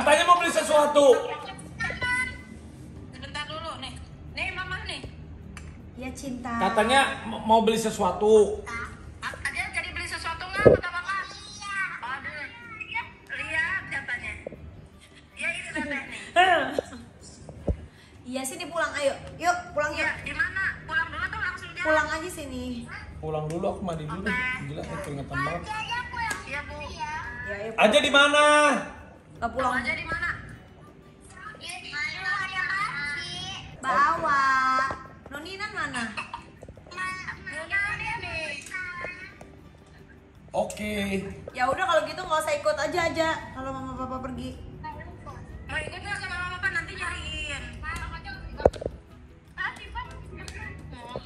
Katanya mau beli sesuatu. Sebentar dulu nih. Nih mama nih. Ya cinta. Katanya mau beli sesuatu. Dia jadi beli sesuatu nggak kata bapak? Iya. Aduh. Lihat katanya. Ya ini teteh nih. Iya sini pulang, ayo. Yuk pulang yuk. Iya, di mana? Pulang dulu tuh langsung jalan. Pulang aja sini. Pulang dulu, aku mandi dulu. Gila, keringetan banget. Iya bu. Ya ayo. Aja di mana? Pulang. Pulang aja di mana? Bawa. Noninan mana? Oke. Ya udah kalau gitu nggak usah ikut aja kalau mama papa pergi. Mau ikut nggak sama mama papa nanti nyariin.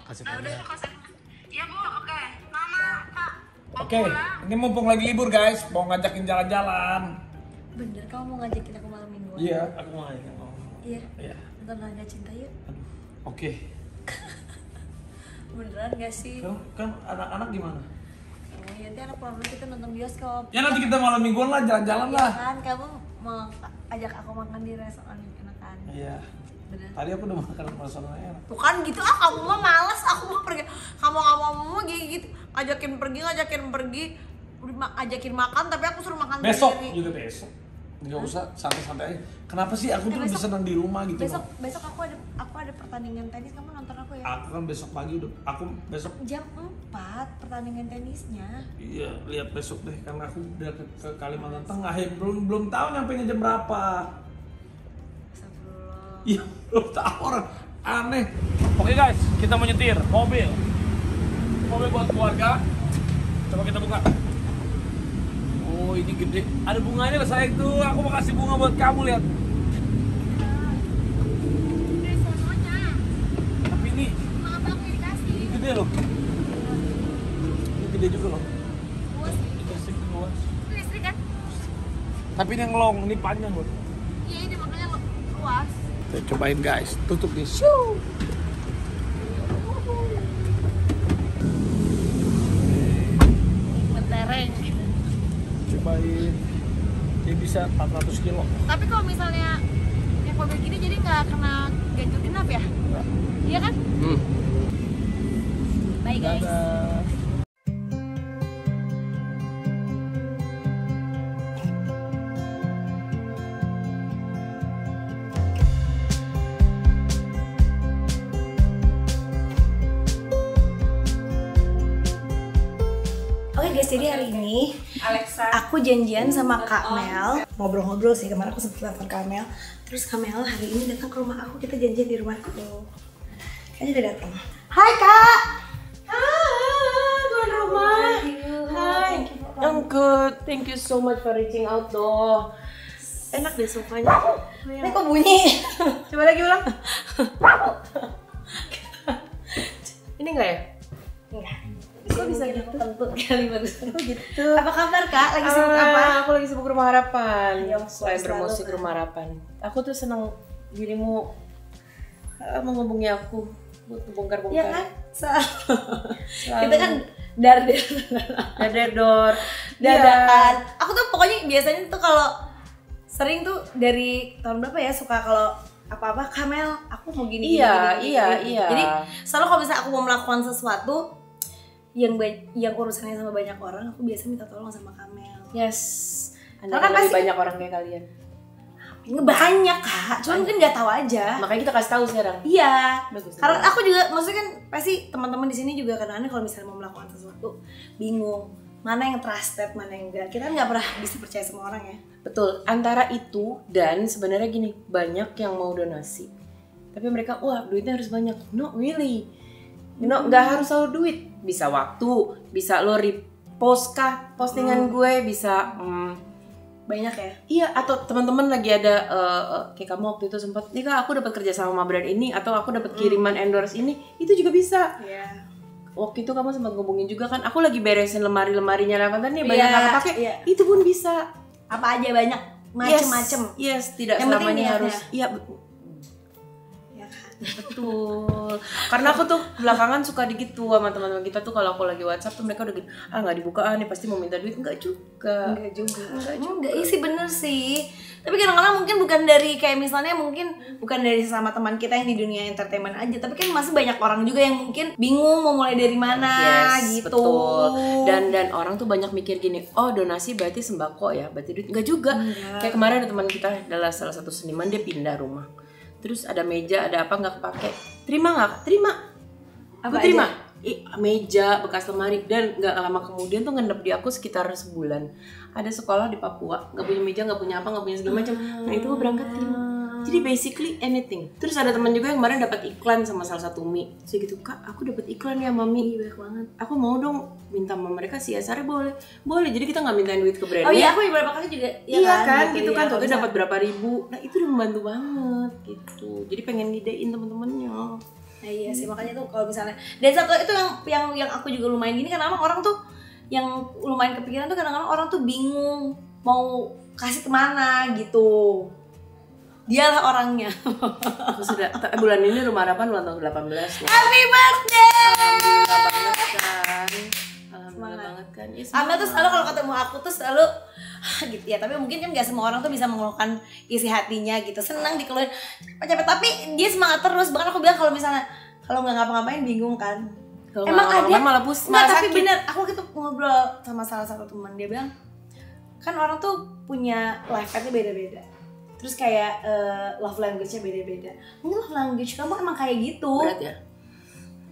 Kasih Ah, udah kasih. Iya bu, oke. Mama, pak. Oke, ini mumpung lagi libur guys, mau ngajakin jalan-jalan. Bener kamu mau ngajakin aku malam mingguan? Iya, aku mau ngajakin. Iya. Iya. Nonton Laga Cinta yuk. Aduh. Oke. Beneran gak sih? Kan anak-anak gimana? Oh iya, nanti anak pulang dulu kita nonton bioskop. Ya nanti kita malam mingguan lah, jalan-jalan Iya lah. kan, kamu mau ajak aku makan di restoran enak kan? Iya. Bener. Tadi aku udah makan restorannya enak. Tuh kan gitu kamu mah males, aku mau pergi. Kamu mau gitu. Ngajakin pergi. Udah ajakin makan tapi aku suruh makan Besok sendiri. juga besok. Nggak usah santai-santai aja. Kenapa sih aku tuh lebih besok- senang di rumah gitu loh. Besok aku ada pertandingan tenis, kamu nonton aku ya? Aku kan besok pagi udah, aku besok Jam 4 pertandingan tenisnya. iya lihat besok deh karena aku udah ke Kalimantan Tengah ya belum tahu nyampenya jam berapa. Astagfirullah. Iya belum tahu orang aneh. Oke guys, kita mau nyetir mobil buat keluarga. Coba kita buka. Oh ini gede, ada bunganya lah sayang tuh. Aku mau kasih bunga buat kamu lihat. Dari sononya. Tapi ini Abang yang dikasih. gede loh. Ini gede juga loh. Luas. Ini listrik luas. Ini listrik kan? Tapi ini yang long, ini panjang loh. Iya, ini makanya luas. Kita cobain guys, tutup nih. Mentereng. Cobain. Dia bisa 400 kilo. Tapi kalau misalnya yang mobil gini jadi nggak kena ganjil genap ya? Iya kan? Bye guys. Dadah. Oke guys, jadi hari ini Alexa. aku janjian sama Kak Mel. Ngobrol-ngobrol sih, kemarin aku sempat telepon Kak Mel. Terus Kak Mel hari ini datang ke rumah aku, kita janjian di rumahku. Kayaknya udah datang. Hai Kak! Hai, tuan rumah. Hai, I'm good. Thank you so much for reaching out though. Enak deh sofanya. Ini kok bunyi? Coba lagi ulang. Ini enggak ya? Enggak. Kok bisa gitu? Kentut kali bagus. Gitu. Apa kabar Kak? Lagi sibuk apa? Aku lagi sibuk Rumah Harapan. Ya, Selain selalu, promosi kan. ke Rumah Harapan. Aku tuh senang dirimu menghubungi aku buat bongkar-bongkar. Iya kan? Selalu. Kita kan dar Dador. dadakan. Aku tuh pokoknya biasanya tuh kalau sering tuh dari tahun berapa ya suka kalau apa-apa Kamel aku mau gini Iya, gini, iya, gini. iya. Jadi selalu kalau misalnya aku mau melakukan sesuatu yang urusannya sama banyak orang, aku biasa minta tolong sama Kamel. Yes. Karena Anda kan lebih pasti- banyak orang kayak kalian. Nggak banyak Kak, cuman mungkin nggak tahu aja. Makanya kita kasih tahu sekarang. Iya. Bagus. Karena aku juga maksudnya kan pasti teman-teman di sini juga kadang-kadang kalau misalnya mau melakukan sesuatu bingung mana yang trusted, mana yang enggak. Kita kan nggak pernah bisa percaya sama orang ya. Betul, antara itu dan sebenarnya gini, banyak yang mau donasi. Tapi mereka, wah duitnya harus banyak. No, really. Nggak harus selalu duit. Bisa waktu, bisa lo repost kah postingan gue, bisa Banyak ya. iya, atau teman-teman lagi ada kayak kamu waktu itu sempat, nih kak aku dapat kerja sama brand ini, atau aku dapat kiriman endorse ini, itu juga bisa. Iya. Waktu itu kamu sempat ngubungin juga kan, aku lagi beresin lemari-lemarinya Lavender nih, banyak Iya, nggak kepake, iya. itu pun bisa. Apa aja banyak macem-macem. Yes, tidak Yang penting selamanya niatnya. harus. Iya, Ya kan? Betul. Karena aku tuh belakangan suka digitu sama teman-teman kita tuh, kalau aku lagi WhatsApp tuh mereka udah gitu, nggak dibuka, nih pasti mau minta duit. Enggak juga. Enggak, iya sih bener sih. Tapi kadang-kadang mungkin bukan dari kayak misalnya mungkin bukan dari sama teman kita yang di dunia entertainment aja, tapi kan masih banyak orang juga yang mungkin bingung mau mulai dari mana gitu. Betul. Dan orang tuh banyak mikir gini, oh donasi berarti sembako ya, berarti duit. Enggak juga. Kayak kemarin ada teman kita adalah salah satu seniman, dia pindah rumah. Terus ada meja, ada apa nggak kepake. Terima nggak? Terima. Aku terima. Meja, bekas lemari, dan nggak lama kemudian tuh ngendap di aku sekitar sebulan. Ada sekolah di Papua, nggak punya meja, nggak punya apa, nggak punya segala macam. Nah itu gue berangkatin. Jadi basically anything. Terus ada teman juga yang kemarin dapat iklan sama salah satu mie. Saya gitu, Kak, aku dapat iklan ya mami. Banyak banget. Aku mau dong minta sama mereka CSR boleh. Boleh. Jadi kita nggak mintain duit ke brandnya. Oh iya, aku beberapa kali juga. Iya kan, gitu kan. Tuh dapat berapa ribu. Nah itu udah membantu banget gitu. Jadi pengen ngidein temen-temennya. Nah, iya sih, makanya tuh kalau misalnya dan satu itu yang aku juga lumayan gini, karena orang tuh yang lumayan kepikiran tuh kadang-kadang orang tuh bingung mau kasih kemana gitu. Dialah orangnya. Aku sudah bulan ini Rumah Harapan ulang tahun 18 ya. Happy birthday. Alhamdulillah banget kan. Alhamdulillah banget kan. Ya, Amel tuh selalu kalau ketemu aku tuh selalu gitu ya, tapi mungkin kan gak semua orang tuh bisa mengeluarkan isi hatinya gitu, senang dikeluarin capek, tapi dia semangat terus. Bahkan aku bilang kalau misalnya kalau nggak ngapa-ngapain bingung kan, kalau emang ada malah pusing, nggak, malah tapi sakit. bener aku gitu ngobrol sama salah satu teman, dia bilang kan orang tuh punya life path-nya beda-beda, terus kayak love language-nya beda-beda. Mungkin love language kamu emang kayak gitu.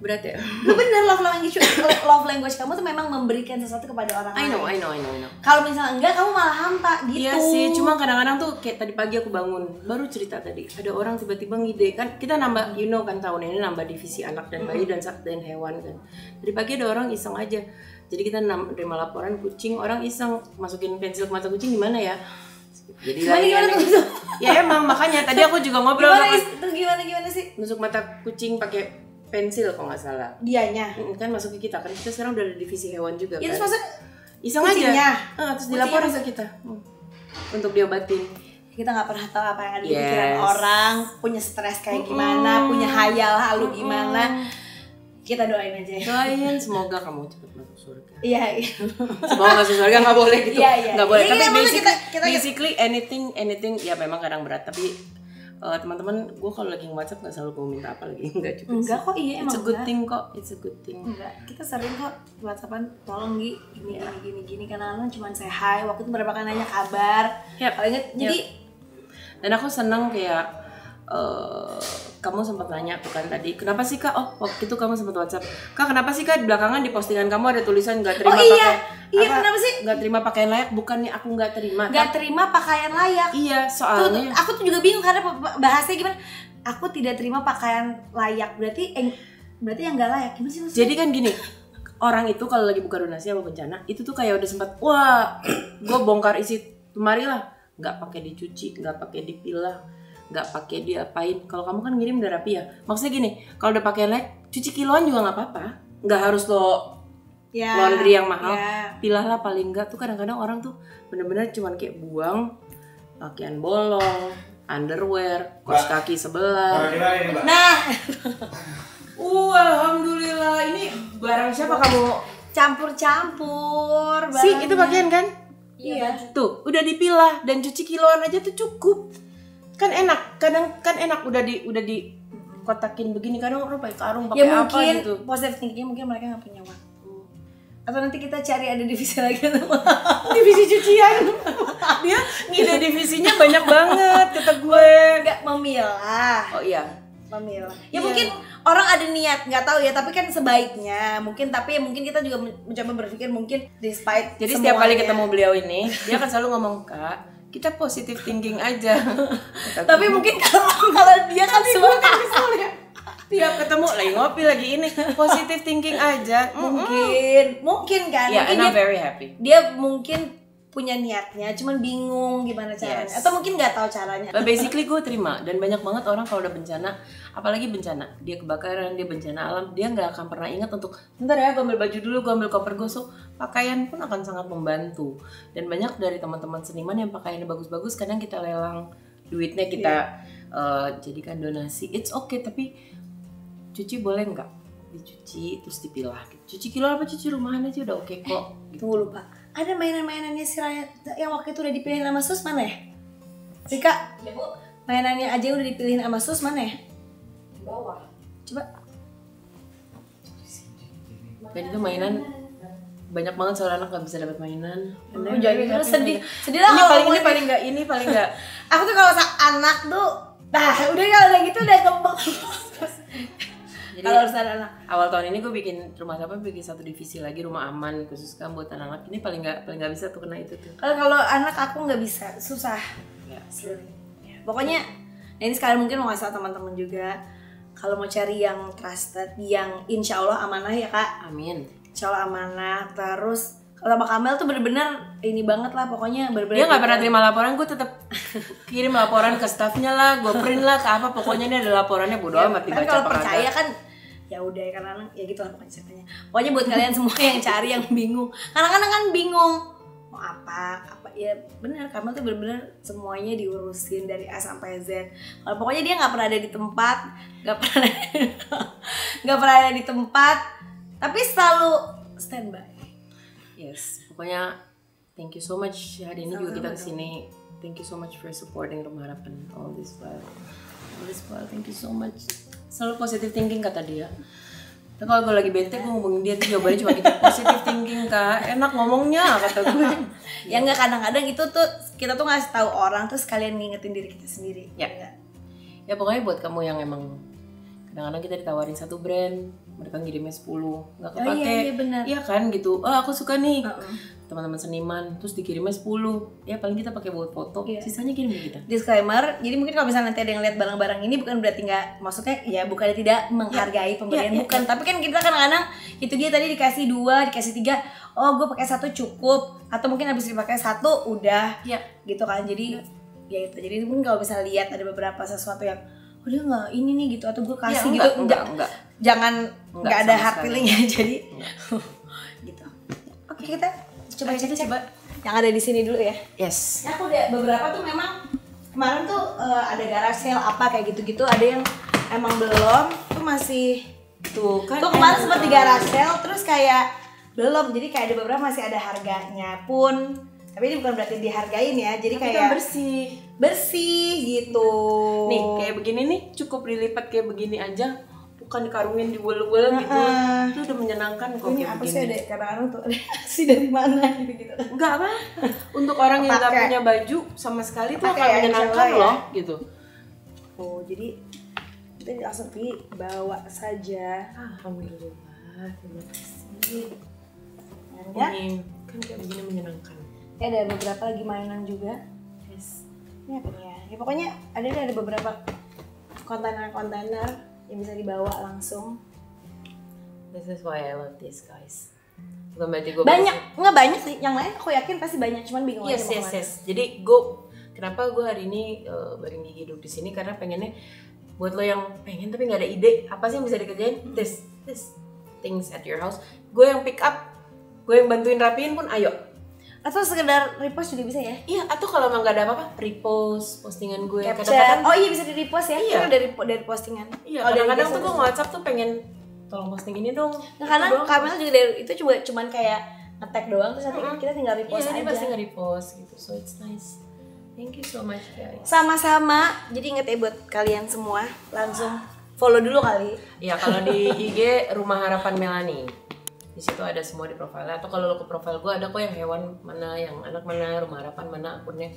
Berat ya. Lu bener, love language kamu tuh memang memberikan sesuatu kepada orang lain. I know. Kalau misalnya enggak, kamu malah hampa gitu. Iya sih, cuma kadang-kadang tuh kayak tadi pagi aku bangun, baru cerita tadi, ada orang tiba-tiba ngide kan, kita nambah, kan tahun ini nambah divisi anak dan bayi dan hewan kan. Tadi pagi ada orang iseng aja, jadi kita terima laporan kucing, orang iseng masukin pensil ke mata kucing, gimana ya? Jadi gimana tuh? Ya emang makanya tadi aku juga ngobrol Gimana sih? Nusuk mata kucing pakai pensil kalau nggak salah. Dianya kan masuk ke kita kan, kita sekarang udah ada divisi hewan juga kan. Ya terus maksud iseng kucingnya? Aja. Terus dilaporin ke kita untuk diobatin. Kita nggak pernah tahu apa yang ada di pikiran orang, punya stres kayak gimana, punya hayal halu gimana. Kita doain aja ya. Doain semoga kamu cepat masuk surga. Iya. Semoga masuk surga, nggak boleh gitu. Iya. Nggak boleh. Iya, Tapi kita basically anything ya memang kadang berat. Tapi teman-teman, gue kalau lagi WhatsApp nggak selalu gue minta apa lagi, enggak juga. Enggak kok, iya emang. It's a good thing kok, it's a good thing. Enggak, kita sering kok WhatsAppan, tolong Gi, gini karena lo cuma say hi, waktu itu berapa kali nanya kabar. Kalau inget, jadi dan aku senang kayak kamu sempat nanya tuh kan tadi, kenapa sih Kak? Oh, waktu itu kamu sempat WhatsApp, Kak, kenapa sih Kak belakangan di postingan kamu ada tulisan nggak terima kenapa sih? Nggak terima pakaian layak, bukannya aku nggak terima. Nggak terima pakaian layak. Iya, soalnya aku tuh juga bingung karena bahasanya gimana. Aku tidak terima pakaian layak, berarti yang nggak layak gimana sih maksudnya? Jadi kan gini, orang itu kalau lagi buka donasi apa bencana, itu tuh kayak udah sempat, wah, gue bongkar isi lemari lah, nggak pakai dicuci, nggak pakai dipilah, nggak pakai diapain. Kalau kamu kan ngirim udah rapi ya. Maksudnya gini, kalau udah pakaian layak, cuci kiloan juga nggak apa-apa, nggak harus lo laundry yang mahal. Pilah lah paling nggak. Tuh kadang-kadang orang tuh bener-bener cuman kayak buang pakaian bolong, underwear, kaos kaki sebelah. Nah, Alhamdulillah, ini barang siapa kamu? campur-campur. Sih, itu pakaian kan? Iya. Tuh, udah dipilah dan cuci kiloan aja tuh cukup. Kan enak, kadang kan enak udah di kotakin begini, kadang orang pakai karung, pakai Ya apa mungkin gitu. positive thinking mungkin mereka nggak punya waktu. Atau nanti kita cari ada divisi lagi Divisi cucian. Dia ngide divisinya banyak banget kata gue. nggak memilah. Oh iya. Ya Iya. mungkin orang ada niat, nggak tahu ya, tapi kan sebaiknya mungkin, tapi mungkin kita juga mencoba berpikir mungkin despite Jadi setiap kali semuanya. ketemu beliau ini, dia akan selalu ngomong, Kak, kita positive thinking aja. Tapi mungkin kalau dia kan semua tiap ketemu lagi ngopi lagi ini, positive thinking aja. mungkin kan, Yeah, mungkin and I'm very happy. dia mungkin punya niatnya, cuman bingung gimana caranya, Yes. atau mungkin nggak tahu caranya. But basically gue terima, dan banyak banget orang kalau udah bencana, apalagi bencana, dia kebakaran, dia bencana alam, dia nggak akan pernah ingat untuk bentar ya, gue ambil baju dulu, gue ambil koper gue. So pakaian pun akan sangat membantu. Dan banyak dari teman-teman seniman yang pakaiannya bagus-bagus, kadang kita lelang duitnya, kita jadikan donasi. It's okay, tapi cuci boleh nggak? Dicuci terus dipilah. Cuci kilo apa cuci rumahan aja udah oke kok. Gitu. Tunggu lupa. Ada mainan-mainannya si Raya yang waktu itu udah dipilihin sama Sus mana ya? Rika, mainannya aja udah dipilihin sama Sus mana ya? Di bawah. Coba. Dan itu mainan banyak banget soalnya anak nggak bisa dapat mainan. Oh, jadi terus sedih lah ini paling nggak. Aku tuh kalau anak tuh, nah udah kalau gitu udah kembang. Jadi Kalau harus ada anak. awal tahun ini gue bikin rumah sampah, bikin satu divisi lagi, rumah aman khusus kan buat anak-anak. Ini paling nggak bisa tuh kena itu tuh. Kalau anak aku nggak bisa, susah. Ya. Pokoknya, nah ini sekalian mungkin mau ngasih tau teman-teman juga, kalau mau cari yang trusted, yang insya Allah amanah ya kak. Amin. Insya Allah amanah. Terus kalau Pak Kamel tuh bener-bener ini banget lah, pokoknya bener-bener. Dia nggak pernah terima laporan, gue tetap kirim laporan ke staffnya lah, gue print lah ke apa, pokoknya ini ada laporannya, bodo amat Tapi dibaca kalau apa percaya kagak. kan ya udah ya, karena ya gitu lah pokoknya ceritanya. Pokoknya buat kalian semua yang cari yang bingung, kadang-kadang kan bingung mau apa ya benar, Kamel tuh bener-bener semuanya diurusin dari A sampai Z. Kalau pokoknya dia nggak pernah ada di tempat, nggak pernah ada di tempat, tapi selalu standby. Yes, pokoknya thank you so much. Hari ini juga kita kesini. Thank you so much for supporting Rumah Harapan all this while. Thank you so much. Selalu positive thinking kata dia. Tapi kalau gue lagi bete, gue ngomongin dia tuh jawabannya cuma gitu, positive thinking kak, enak ngomongnya kata gue. Ya nggak, kadang-kadang itu tuh kita tuh ngasih tahu orang terus kalian ngingetin diri kita sendiri. Ya. Nggak? Ya pokoknya buat kamu yang emang kadang-kadang kita ditawarin satu brand, mereka ngirimnya 10, nggak kepake. iya, benar. Iya kan gitu. Oh aku suka nih. Uh-uh. Teman-teman seniman, terus dikirimnya 10. Ya paling kita pakai buat foto. Iya. Sisanya kirim ke kita. Disclaimer, jadi mungkin kalau misalnya nanti ada yang lihat barang-barang ini bukan berarti nggak, maksudnya ya bukan tidak menghargai pemberian, ya, bukan. ya. Tapi kan kita kadang-kadang itu dia tadi dikasih 2, dikasih 3, oh gue pakai 1 cukup, atau mungkin habis dipakai 1 udah, Ya. gitu kan. Jadi ya itu, jadi mungkin kalau bisa lihat ada beberapa sesuatu yang oh dia nggak ini nih gitu, atau gue kasih Ya, gitu, enggak. jangan nggak ada sama hard sekali. feeling ya, jadi gitu. Oke, kita coba Kita cek coba. yang ada di sini dulu ya. Yes. Ya, aku udah beberapa tuh memang kemarin tuh ada garage sale apa kayak gitu-gitu, ada yang emang belum, tuh masih Tuh kan. tuh kemarin sempat di garage sale terus kayak belum, jadi kayak ada beberapa masih ada harganya pun, tapi ini bukan berarti dihargain ya, jadi Tapi kayak kan bersih. gitu. Nih kayak begini nih, cukup dilipat kayak begini aja, bukan dikarungin diwel-wel gitu. Itu udah menyenangkan kok. Ini kayak apa sih, begini. ada kadang-kadang tuh ada sih dari mana gitu-gitu. Enggak apa. Untuk orang yang nggak Pakai. punya baju sama sekali tuh Pakai akan ya, menyenangkan insya Allah ya. loh gitu. Oh, jadi kita langsung bawa saja. Alhamdulillah. Terima kasih. Ya. Ini kan kayak begini menyenangkan. Ya, ada beberapa lagi mainan juga. Yes. Ini apa nih ya? Ya pokoknya ada beberapa kontainer-kontainer yang bisa dibawa langsung. This is why I love this guys. Bukan berarti gue Banyak, nggak banyak sih. Yang lain aku yakin pasti banyak, cuman bingung Yes, aja mau yes, kemana. yes. Jadi gue kenapa gue hari ini bareng Gigi hidup di sini, karena pengennya buat lo yang pengen tapi nggak ada ide apa sih yang bisa dikerjain, this things at your house, gue yang pick up, gue yang bantuin rapiin pun ayo. Atau sekedar repost juga bisa ya? Iya, atau kalau emang nggak ada apa-apa, repost postingan gue. Capture. Kadang-kadang, Oh iya, bisa di repost ya? Iya. Kan dari postingan. iya, Oh, dari kadang-kadang biasa tuh gue bisa. WhatsApp tuh pengen tolong posting ini dong. Nah, karena Itu doang. Kamel juga dari itu cuman kayak nge-tag doang, terus nanti kita tinggal repost Iya, aja. ini pasti nge-repost gitu, so it's nice. Thank you so much guys. Sama-sama. Jadi inget ya buat kalian semua, langsung follow dulu kali. Ya kalau di IG Rumah Harapan Melani, di situ ada semua di profilnya. Atau kalau lo ke profil gue ada kok yang hewan mana, yang anak mana, Rumah Harapan mana, akunnya.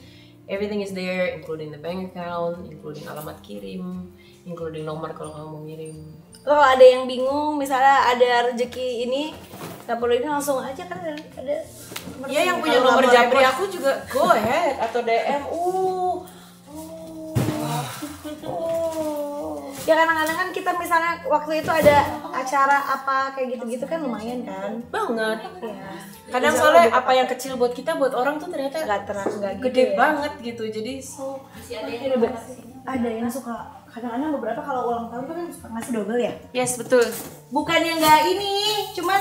Everything is there, including the bank account, including alamat kirim, including nomor kalau kamu mau ngirim. Lo kalau ada yang bingung, misalnya ada rezeki ini, nggak perlu ini, langsung aja kan ada nomor Iya, yang ini. punya Kalau nomor nggak mau Japri repost, aku juga go ahead atau DM. ya kadang-kadang kan kita misalnya waktu itu ada acara apa kayak gitu-gitu kan lumayan kan. Banget. Ya. Kadang soalnya apa yang kecil buat kita, buat orang tuh ternyata nggak gitu gede ya. banget gitu. Jadi Ada yang suka kadang-kadang beberapa kalau ulang tahun tuh kan suka ngasih double ya. yes, betul. Bukannya nggak ini, cuman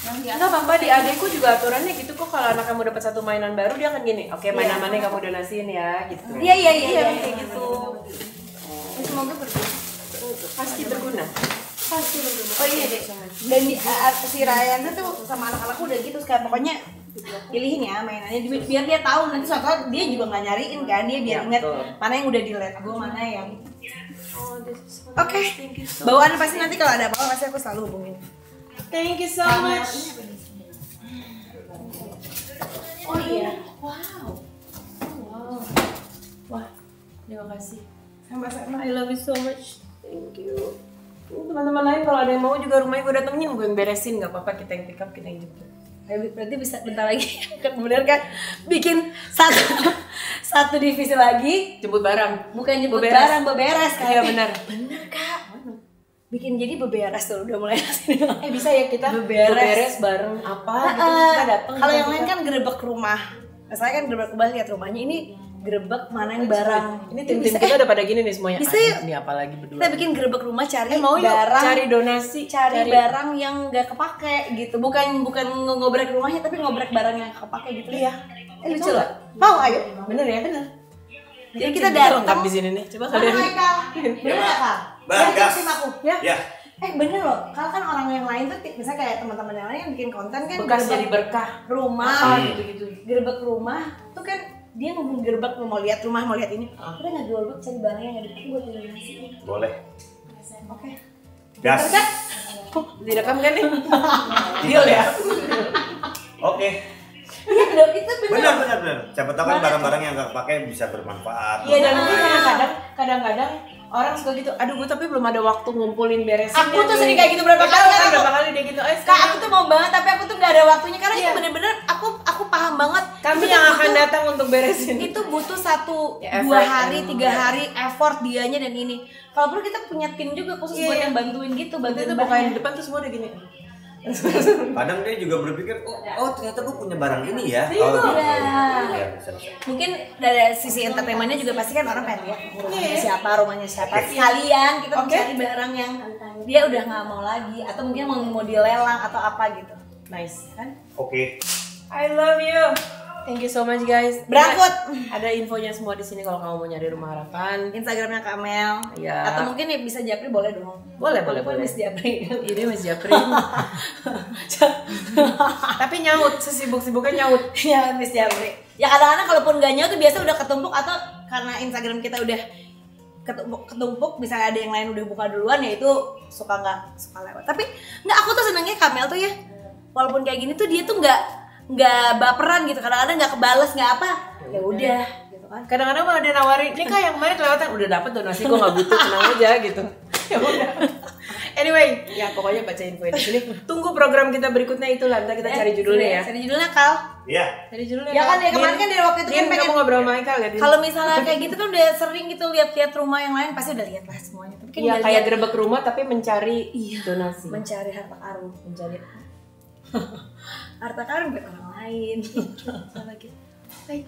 Enggak apa-apa, di adekku juga aturannya gitu kok. Kalau anak kamu dapat satu mainan baru dia akan gini, oke mainan mana yang kamu donasiin ya gitu. Iya kayak gitu. Semoga berguna. Pasti berguna. Oh iya deh. Dan si Ryan tuh sama anak-anakku udah gitu kayak pokoknya pilihin ya mainannya biar dia tahu nanti suatu saat dia juga nggak nyariin kan, dia biar ingat mana yang udah di let go, mana yang Oke. Bawaan pasti nanti kalau ada apa-apa pasti aku selalu hubungin. Thank you so much. Oh iya. Wow. Wah, terima kasih. Sama-sama. I love you so much. Thank you. Teman-teman lain kalau ada yang mau juga rumahnya gue datengin, gue yang beresin, nggak apa-apa, kita yang pick up, kita yang jemput. Berarti bisa bentar lagi kan bener kan bikin satu divisi lagi, Jemput barang. bukan jemput Beberes. barang, beberes kan. Iya benar. Bener Kak. Bikin jadi beberes tuh udah mulai sini. Bisa ya kita beberes bareng apa gitu, kita datang. Kalau yang lain kan gerebek rumah. Saya kan gerebek rumah, lihat rumahnya ini gerebek mana yang barang. Ini tim-tim kita udah pada gini nih semuanya. Bisa yuk. Ini apa lagi berdua? Kita bikin gerebek rumah, cari mau yuk barang, cari donasi, cari barang yang nggak kepake gitu. Bukan ngobrek rumahnya tapi ngobrek barang yang kepake gitu. Iya. Lucu loh. Mau ayo. Bener ya? Bener. Jadi kita lengkap datang di sini nih. Coba Mana kalian. Haikal? Bener nggak Kal? Bagas. Tim aku. Ya. Bener loh. Kal kan orang yang lain tuh misalnya kayak teman-teman yang lain yang bikin konten kan Bekas gerebek jadi berkah. rumah gitu-gitu. Gerebek rumah tuh kan dia ngegerebek mau lihat rumah, mau lihat ini. Kita nggak jual buat cari barang yang nggak dipakai buat donasi. Boleh. Oke. Gas. Bener kan? Direkam kan nih? Deal ya? Oke. Iya dong, itu bener. Benar. Siapa tahu kan barang-barang yang nggak pakai bisa bermanfaat. Iya, dan mungkin kadang-kadang orang suka gitu, aduh gue tapi belum ada waktu ngumpulin beresin. Aku tuh sering kayak gitu berapa kali kan? Berapa kali dia gitu, Kak, aku tuh mau banget tapi aku tuh nggak ada waktunya karena itu bener-bener aku paham banget. kami Itu yang tuh akan butuh- datang untuk beresin. itu butuh 1, Ya, 2 effort hari, and 3 hari effort dianya dan ini. Kalau perlu kita punya tim juga khusus buat yang bantuin gitu, bantuin Itu bukain bahannya. di depan tuh semua udah gini. Kadang dia juga berpikir, oh ternyata gue punya barang ini ya. Iya. Iya, bisa. Mungkin dari sisi entertainmentnya juga pasti kan orang pengen lihat rumahnya siapa, rumahnya siapa. Sekalian kita mencari barang yang dia udah nggak mau lagi atau mungkin mau dilelang atau apa gitu. Nice Kan? Oke. I love you. Thank you so much guys. Berangkut. Ada infonya semua di sini kalau kamu mau nyari rumah harapan. Instagramnya Kamel. Iya. Atau mungkin ya bisa Japri boleh dong. Boleh. Miss Japri. Ini Mas Japri. Tapi nyaut, sesibuk-sibuknya nyaut. Ya Miss Japri. Ya kadang-kadang kalaupun gak nyaut tuh biasa udah ketumpuk atau karena Instagram kita udah ketumpuk misalnya ada yang lain udah buka duluan ya itu suka lewat. Tapi nggak, aku tuh senengnya Kamel tuh ya. Walaupun kayak gini tuh dia tuh nggak baperan gitu, kadang-kadang nggak kebales nggak apa, ya udah gitu kan. Kadang-kadang kalau dia nawarin, nih kak yang kemarin kelewatan udah dapet donasi, gue nggak butuh, tenang aja gitu. Ya udah. Anyway, ya pokoknya baca info di sini. Tunggu program kita berikutnya itu lah, ntar kita cari judulnya ya. Cari judulnya Kal. Iya. Cari judulnya. Ya kan ya kemarin kan dari waktu itu kan pengen pengen kamu ngobrol sama Haikal ya. Din? kalau misalnya kayak gitu kan udah sering gitu lihat-lihat rumah yang lain pasti udah lihat lah semuanya. Tapi kan Iya nggak kayak lihat gerebek rumah tapi mencari donasi. mencari harta karun, Mencari. harta karun buat orang lain. Sama gitu. Baik.